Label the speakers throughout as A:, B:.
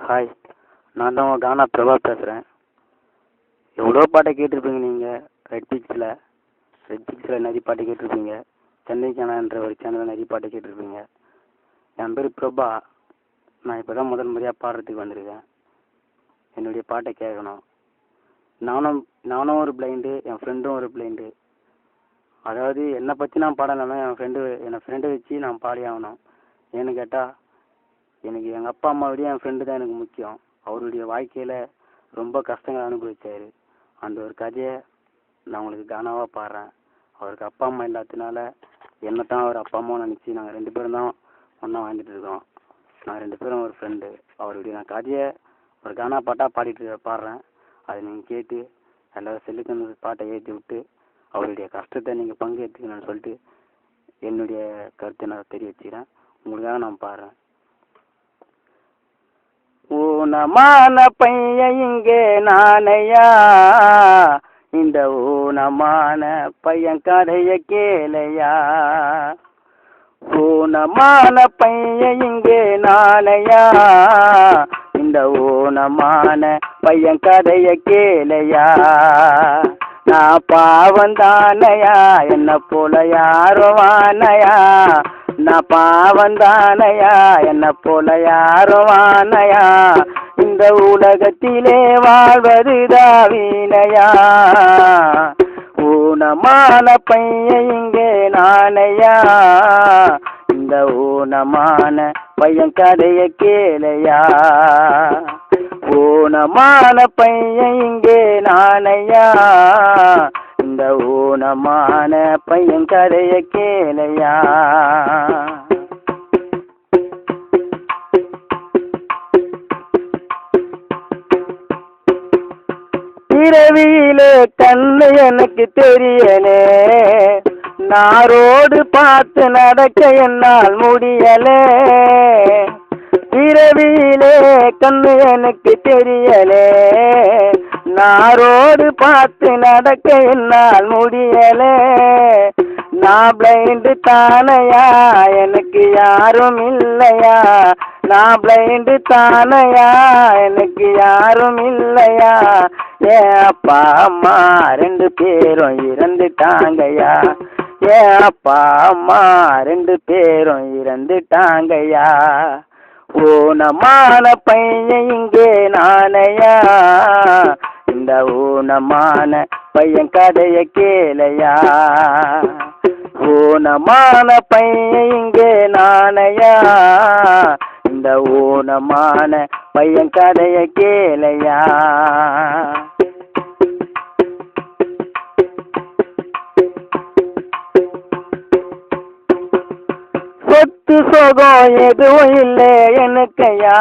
A: Hi, நான் தான் உங்கள் கானா பிரபா பேசுகிறேன். எவ்வளோ பாட்டை கேட்டிருப்பீங்க நீங்கள். ரெட் பிக்ஸில் நிறைய பாட்டு கேட்டிருப்பீங்க. சென்னை கானான்ற ஒரு சேனலில் நிறைய பாட்டு கேட்டிருப்பீங்க. என் பேர் பிரபா. நான் இப்போ தான் முதல் முறையாக பாடுறதுக்கு வந்திருக்கேன். என்னுடைய பாட்டை கேட்கணும். நானும் ஒரு பிளைண்டு, என் ஃப்ரெண்டும் ஒரு பிளைண்டு. அதாவது என்னை பற்றி நான் பாடலைன்னா என் ஃப்ரெண்டை வச்சு நான் பாடி ஆகணும். ஏன்னு கேட்டால் எனக்கு எங்கள் அப்பா அம்மாவோடய என் ஃப்ரெண்டு தான் எனக்கு முக்கியம். அவருடைய வாழ்க்கையில் ரொம்ப கஷ்டங்கள் அனுபவிச்சார். அந்த ஒரு கதையை நான் உங்களுக்கு கானாவாக பாடுறேன். அவருக்கு அப்பா அம்மா இல்லாததுனால என்னை தான் அவர் அப்பா அம்மாவும் நினச்சி நாங்கள் 2 பேரும் தான் ஒன்றா வாழ்ந்துட்டு இருக்கோம். நாங்கள் 2 பேரும் ஒரு ஃப்ரெண்டு. அவருடைய நான் கதையை ஒரு கானா பாட்டாக பாடுறேன். அதை நீங்கள் கேட்டு எல்லாரும் செல்லுக்கு பாட்டை ஏற்றி விட்டு அவருடைய கஷ்டத்தை நீங்கள் பங்கேற்றுக்கணும்னு சொல்லிட்டு என்னுடைய கருத்தை நான் தெரிவிச்சுக்கிறேன். உங்களுக்காக நான் பாடுறேன். ஊனமான பையன் இங்கே நானையா, இந்த ஊனமான பையன் கதைய கேளையா. ஊனமான பையன் இங்கே நானையா, இந்த ஊனமான பையன் கதைய கேளையா. நான் பாவந்தானையா, என்ன போல யாரும் வானையா. நான் பாவந்தானையா, என்ன போல யாரும் வானையா. இந்த உலகத்திலே வாழ்வது தாவீனையா. ஊனமான பையன் இங்கே நானையா, இந்த ஊனமான பையன் கதைய கேளையா. ஊனமான பையன் இங்கே நானையா, இந்த ஊனமான பையன் கதைய கேளையா. இரவியிலே கண்ணு எனக்கு தெரியலே, நாரோடு பார்த்து நடக்க என்னால் முடியலே. இரவியிலே கண்ணு எனக்கு தெரியலே, நாரோடு பார்த்து நடக்க என்னால் முடியலே. நான் பிளைண்டு தானையா, எனக்கு யாரும் இல்லையா. நான் பிளைண்டு தானையா, எனக்கு யாரும் இல்லையா. என் அப்பா அம்மா 2 பேரும் இறந்துட்டாங்கய்யா. என் அப்பா அம்மா 2 பேரும் இறந்துட்டாங்கய்யா. ஊனமான பையன் இங்கே நானையா, இந்த ஊனமான பையன் கதைய கேளையா. ஊனமான பையன் இங்கே நானையா, இந்த ஊனமான பையன் கதைய கேளையா. சொத்து சுகம் எதுவும் இல்லை எனக்கையா,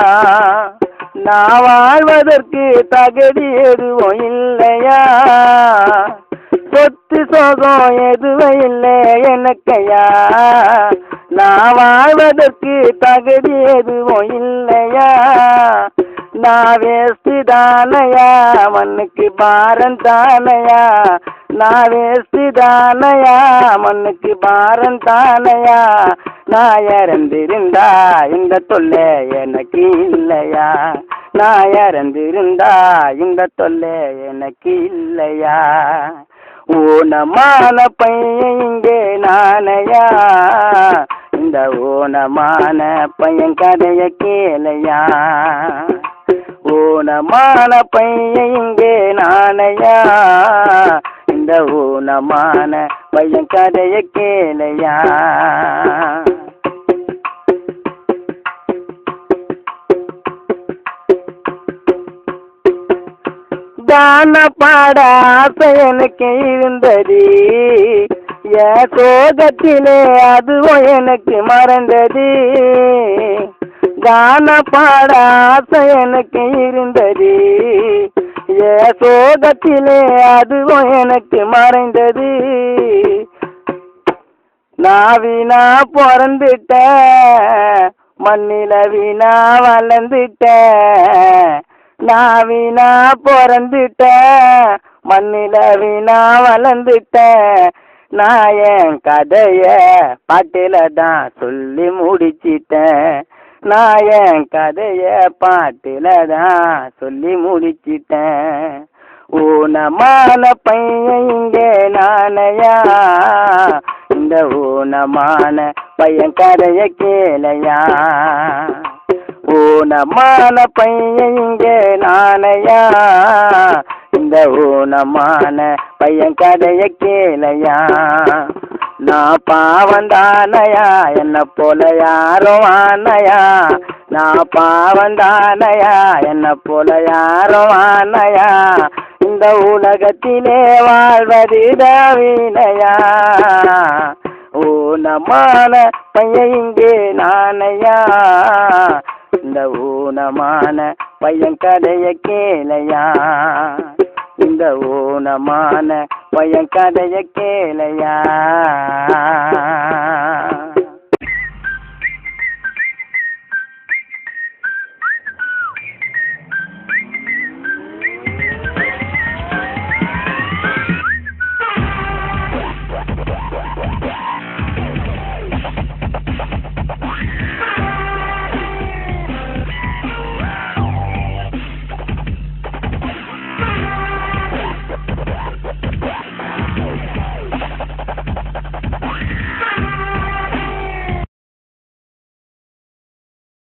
A: நான் வாழ்வதற்கு தகுதி எதுவும் இல்லையா. சொத்து சுகம் எதுவும் இல்லை எனக்கையா, நான் வாழ்வதற்கு தகுதி எதுவும் இல்லையா. நான் வேஸ்ட் தானையா, மண்ணுக்கு பாரம் தானையா. நான் வேஸ்ட் தானையா, மண்ணுக்கு பாரம் தானையா. நான் இறந்திருந்தா இந்த தொல்லை எனக்கு இல்லையா. நான் இறந்திருந்தா இந்த தொல்லை எனக்கு இல்லையா. ஊனமான பையன் இங்கே நானையா, இந்த ஊனமான பையன் கதைய கேளையா. ஊனமான பையன் இங்கே நானையா, இந்த ஊனமான பையன் கதைய கேளையா. கான பாட ஆசை எனக்கு இருந்தது, என் சோகத்திலே அதுவும் எனக்கு மறந்தது. கான பாட ஆசை எனக்கு இருந்தது, என் சோகத்திலே அதுவும் எனக்கு மறைந்தது. நான் வீணா பிறந்துட்டேன், மண்ணில வீணா வளர்ந்துட்டேன். நான் வீணா பிறந்துட்டேன், மண்ணில வீணா வளர்ந்துட்டேன். நான் என் கதைய பாட்டில தான் சொல்லி முடிச்சிட்டேன். நான் என் கதைய பாட்டுல தான் சொல்லி முடிச்சிட்டேன். ஊனமான பையன் இங்கே நானையா, இந்த ஊனமான பையன் கதைய கேளையா. ஊனமான பையன் இங்கே நானையா, இந்த ஊனமான பையன் கதைய கேளையா. நான் பாவந்தானையா, என்ன போல யாரும் ஆனையா. நான் பாவந்தானையா, என்ன போல யாரும் ஆனையா. இந்த உலகத்திலே வாழ்வது வீணையா. ஊனமான பையன் இங்கே நானையா, இந்த ஊனமான பையன் கதைய கேளையா. இந்த ஊனமான பையன் கதைய கேளையா.